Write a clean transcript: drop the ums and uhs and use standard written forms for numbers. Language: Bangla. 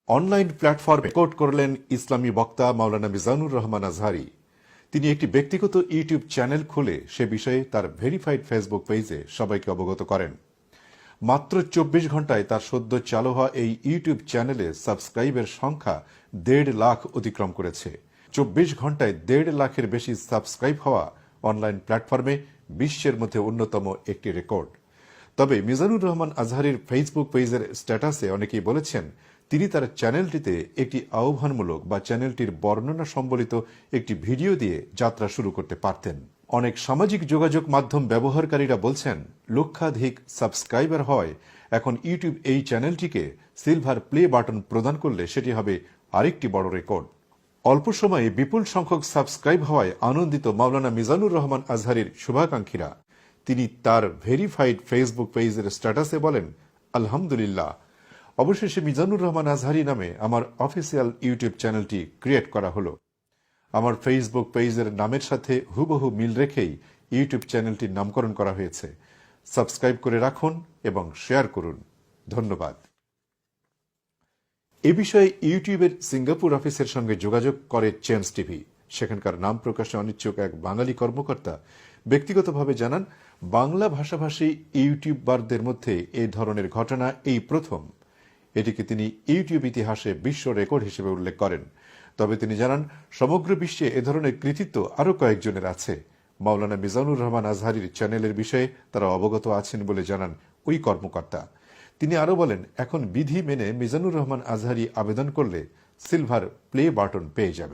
অনলাইন প্ল্যাটফর্মে রেকর্ড করলেন ইসলামী বক্তা মাওলানা মিজানুর রহমান আজহারী। তিনি একটি ব্যক্তিগত ইউটিউব চ্যানেল খুলে সে বিষয়ে তার ভেরিফাইড ফেসবুক পেজে সবাইকে অবগত করেন। মাত্র ২৪ ঘণ্টায় তার সদ্য চালু হওয়া এই ইউটিউব চ্যানেলে সাবস্ক্রাইবের সংখ্যা ১.৫ লাখ অতিক্রম করেছে। ২৪ ঘণ্টায় ১.৫ লাখের বেশি সাবস্ক্রাইব হওয়া অনলাইন প্ল্যাটফর্মে বিশ্বের মধ্যে অন্যতম একটি রেকর্ড। তবে মিজানুর রহমান আজহারীর ফেসবুক পেজের স্ট্যাটাসে অনেকেই বলেছেন তিনি তার চ্যানেলটিতে একটি আহ্বানমূলক বা চ্যানেলটির বর্ণনা সম্বলিত একটি ভিডিও দিয়ে যাত্রা শুরু করতে পারতেন। অনেক সামাজিক যোগাযোগ মাধ্যম ব্যবহারকারীরা বলছেন লক্ষাধিক সাবস্ক্রাইবার হয় এখন ইউটিউব এই চ্যানেলটিকে সিলভার প্লে বাটন প্রদান করলে সেটি হবে আরেকটি বড় রেকর্ড। অল্প সময়ে বিপুল সংখ্যক সাবস্ক্রাইব হওয়ায় আনন্দিত মাওলানা মিজানুর রহমান আজহারীর শুভাকাঙ্ক্ষীরা। তিনি তার ভেরিফাইড ফেসবুক পেজের স্ট্যাটাসে বলেন, আলহামদুলিল্লাহ, অবশেষে মিজানুর রহমান আজহারী নামে আমার অফিসিয়াল ইউটিউব চ্যানেলটি ক্রিয়েট করা হলো। আমার ফেসবুক পেজের নামের সাথে হুবহু মিল রেখেই ইউটিউব চ্যানেলটির নামকরণ করা হয়েছে। সাবস্ক্রাইব করে রাখুন এবং শেয়ার করুন। ধন্যবাদ। এ বিষয়ে ইউটিউবের সিঙ্গাপুর অফিসের সঙ্গে যোগাযোগ করে চেঞ্জ টিভি। সেখানকার নাম প্রকাশে অনিচ্ছুক এক বাঙালি কর্মকর্তা ব্যক্তিগতভাবে জানান, বাংলা ভাষাভাষী ইউটিউবারদের মধ্যে এই ধরনের ঘটনা এই প্রথম। এটিকে তিনি ইউটিউব ইতিহাসে বিশ্ব রেকর্ড হিসেবে উল্লেখ করেন। তবে তিনি জানান, সমগ্র বিশ্বে এ ধরনের কৃতিত্ব আরও কয়েকজনের আছে। মাওলানা মিজানুর রহমান আজহারীর চ্যানেলের বিষয়ে তারা অবগত আছেন বলে জানান ওই কর্মকর্তা। তিনি আরও বলেন, এখন বিধি মেনে মিজানুর রহমান আজহারী আবেদন করলে সিলভার প্লে বাটন পেয়ে যাবে।